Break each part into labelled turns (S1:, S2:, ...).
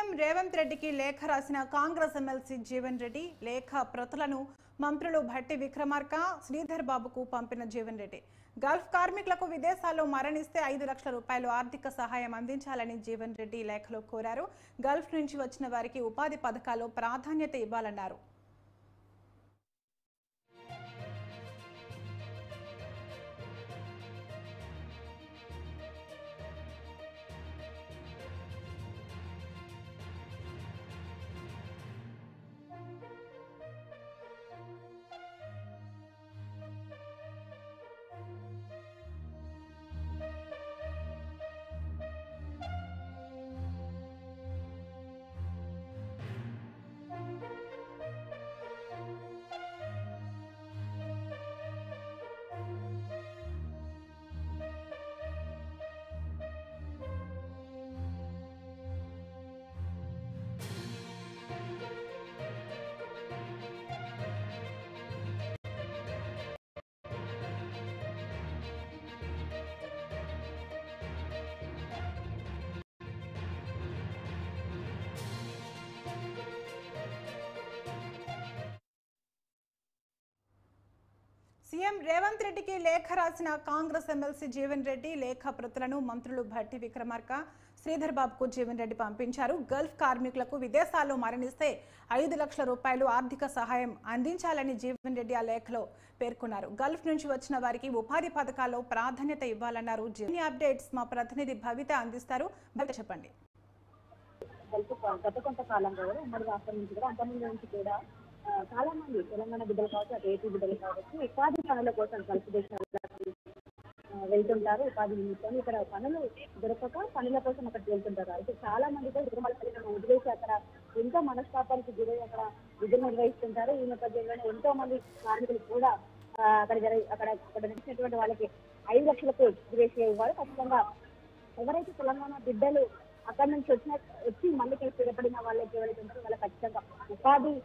S1: CM Revanth రెడ్డికి లేఖ రాసిన కాంగ్రెస్ ఎమ్మెల్సీ జీవన్ రెడ్డి లేఖ ప్రతులను మంత్రులు భట్టి విక్రమార్క శ్రీధర్ బాబుకు పంపిన జీవన్ రెడ్డి గల్ఫ్ కార్మికులకు విదేశాల్లో మరణిస్తే 5 లక్షల రూపాయలు ఆర్థిక సహాయం అందించాలని జీవన్ రెడ్డి లేఖలో కోరారు. గల్ఫ్ నుంచి వచ్చిన వారికి ఉపాధి పథకాల్లో ప్రాధాన్యత ఇవ్వాలన్నారు. సీఎం రేవంత్ రెడ్డికి లేఖ రాసిన కాంగ్రెస్ ఎమ్మెల్సీ జీవన్ రెడ్డి లేఖ ప్రతులను మంత్రులు భట్టి విక్రమార్క శ్రీధర్ బాబుకు జీవన్ రెడ్డి పంపించారు. గల్ఫ్ కార్మికులకు విదేశాల్లో మరణిస్తే 5 లక్షల రూపాయలు ఆర్థిక సహాయం అందించాలని జీవన్ రెడ్డి ఆ లేఖలో పేర్కొన్నారు. గల్ఫ్ నుంచి వచ్చిన వారికి ఉపాధి పథకాల్లో ప్రాధాన్యత ఇవ్వాలన్నారు. అప్డేట్స్ మా ప్రతినిధి భవిత అందిస్తారు. భవిత చెప్పండి.
S2: గత కొంతకాలంగా కూడా ఉమ్మడి రాష్ట్రం నుంచి కూడా అంతమంది నుంచి కూడా చాలా మంది తెలంగాణ బిడ్డలు కావచ్చు, అటు ఏపీ బిడ్డలు కావచ్చు, ఉపాధి పనుల కోసం గల్ఫ్ దేశాలకు వెళ్తుంటారు. ఉపాధి నిమిత్తం ఇక్కడ పనులు దొరకక పనుల కోసం అక్కడికి వెళ్తుంటారు. అయితే చాలా మంది కూడా కుటుంబాల తల్లిదండ్రులు వదిలేసి అక్కడ ఎంతో మనస్తాపానికి గురై అక్కడ విధులు నిర్వహిస్తుంటారు. ఈ నేపథ్యంలోనే ఎంతో మంది కార్మికులు కూడా అక్కడ నడిచినటువంటి వాళ్ళకి 5 లక్షలకు ఎగ్జిబిషన్ ఇవ్వాలి. ఖచ్చితంగా ఎవరైతే తెలంగాణ బిడ్డలు అక్కడి నుంచి వచ్చి మళ్ళీ స్థిరపడిన వాళ్ళకి ఎవరైతే ఉంటారో వాళ్ళకి ఖచ్చితంగా ఉపాధి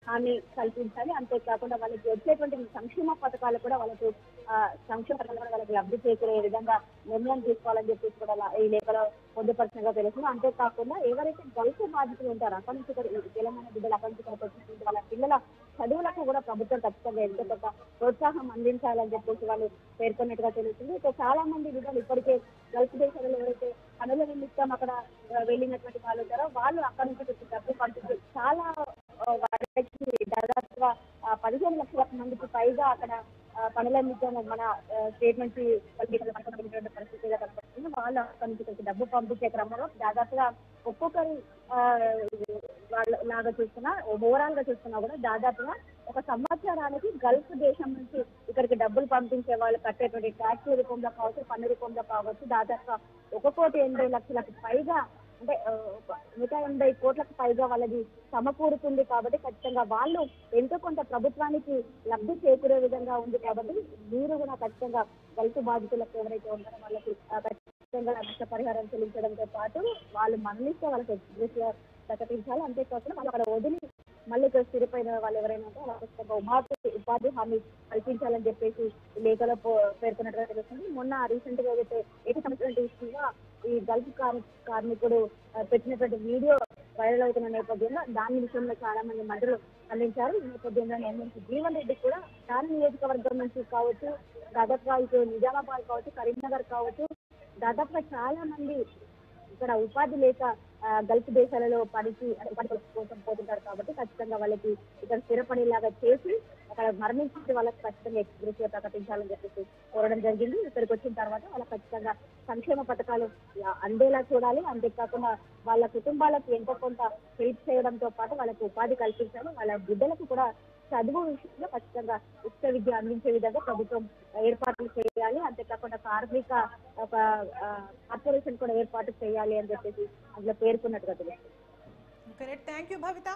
S2: హామీ కల్పించాలి. అంతేకాకుండా వాళ్ళకి వచ్చేటువంటి సంక్షేమ పథకాలు కూడా వాళ్ళకు సంక్షేమ పథకాలు వాళ్ళకి లబ్ధి చేకూరే విధంగా నిర్ణయం తీసుకోవాలని చెప్పేసి కూడా ఈ లేఖలో పొందుపరిచినగా తెలుస్తుంది. అంతేకాకుండా ఎవరైతే గల్ఫ్ బాధితులు ఉంటారో అక్కడి నుంచి తెలంగాణ బిడ్డలు అక్కడి నుంచి వచ్చినటువంటి వాళ్ళ పిల్లల చదువులకు కూడా ప్రభుత్వం ఖచ్చితంగా ఎంతో కొంత ప్రోత్సాహం అందించాలని చెప్పేసి వాళ్ళు పేర్కొన్నట్టుగా తెలుస్తుంది. ఇక చాలా మంది బిడ్డలు ఇప్పటికే గల్ఫ్ దేశాలలో ఎవరైతే పనుల నిమిత్తం అక్కడ వెళ్ళినటువంటి వాళ్ళు ఉంటారో వాళ్ళు అక్కడి నుంచి డబ్బు పంపిస్తారు. చాలా దాదాపుగా 15 లక్షల మందికి పైగా అక్కడ పనుల నిమిత్తం మన స్టేట్ నుంచి పరిస్థితిగా కనపడుతుంది. వాళ్ళు అక్కడి నుంచి డబ్బు పంపించే క్రమంలో దాదాపుగా ఒక్కొక్కరి వాళ్ళ లాగా చూస్తున్నా ఓవరాల్ గా చూస్తున్నా కూడా దాదాపుగా ఒక సంవత్సరానికి గల్ఫ్ దేశం నుంచి ఇక్కడికి డబ్బులు పంపించే వాళ్ళు కట్టేటువంటి ట్యాక్స్ రూపంలో కావచ్చు, పన్ను రూపంలో కావచ్చు, దాదాపుగా 1,80,00,000లకు పైగా అంటే 180 కోట్లకు పైగా వాళ్ళది సమకూరుతుంది. కాబట్టి ఖచ్చితంగా వాళ్ళు ఎంతో కొంత ప్రభుత్వానికి లబ్ధి చేకూరే విధంగా ఉంది. కాబట్టి మీరు కూడా ఖచ్చితంగా గల్ఫ్ బాధితులకు ఎవరైతే ఉన్నారో వాళ్ళకి ఖచ్చితంగా నష్టపరిహారం చెల్లించడంతో పాటు వాళ్ళు మరణిస్తే వాళ్ళకి ఎగ్జిబిషన్ ప్రకటించాలి. అంతేకాకుండా వాళ్ళు అక్కడ వదిలి మళ్ళీ స్థిరపడిన వాళ్ళు ఎవరైనా ఉంటే వాళ్ళకి ఉపాధి హామీ కల్పించాలని చెప్పేసి లేఖలో పేర్కొన్నట్టుగా తెలుస్తుంది. మొన్న రీసెంట్ గా అయితే ఇష్యూగా ఈ గల్ఫ్ కార్మికుడు పెట్టినటువంటి వీడియో వైరల్ అవుతున్న నేపథ్యంలో దాని విషయంలో చాలా మంది మంత్రులు అందించారు. ఈ నేపథ్యంలో ఎమ్మెల్సీ జీవన్ రెడ్డి కూడా దాని నియోజకవర్గం నుంచి కావచ్చు, దాదాపుగా ఇటు నిజామాబాద్ కావచ్చు, కరీంనగర్ కావచ్చు, దాదాపుగా చాలా మంది ఇక్కడ ఉపాధి లేక గల్ఫ్ దేశాలలో ఉపాధి కోసం పోతుంటారు. కాబట్టి ఖచ్చితంగా వాళ్ళకి ఇక్కడ స్థిరపడేలాగా చేసి అక్కడ మరణించి వాళ్ళకి ఖచ్చితంగా ఎగ్జిబిషన్ ప్రకటించాలని చెప్పేసి కోరడం జరిగింది. ఇక్కడికి వచ్చిన తర్వాత వాళ్ళకి ఖచ్చితంగా సంక్షేమ పథకాలు అందేలా చూడాలి. అంతేకాకుండా వాళ్ళ కుటుంబాలకు ఎంతో కొంత హెల్ప్ చేయడంతో పాటు వాళ్ళకి ఉపాధి కల్పించాలి. వాళ్ళ బిడ్డలకు కూడా చదువు విషయంలో ఖచ్చితంగా ఉచిత విద్య అందించే విధంగా ప్రభుత్వం ఏర్పాట్లు చేయాలి. అంతేకాకుండా కార్మిక ఒక కార్పొరేషన్ కూడా ఏర్పాటు చేయాలి అని చెప్పేసి అందులో పేర్కొన్నట్టుగా తెలుస్తుంది.
S1: Thank you Bhavitha.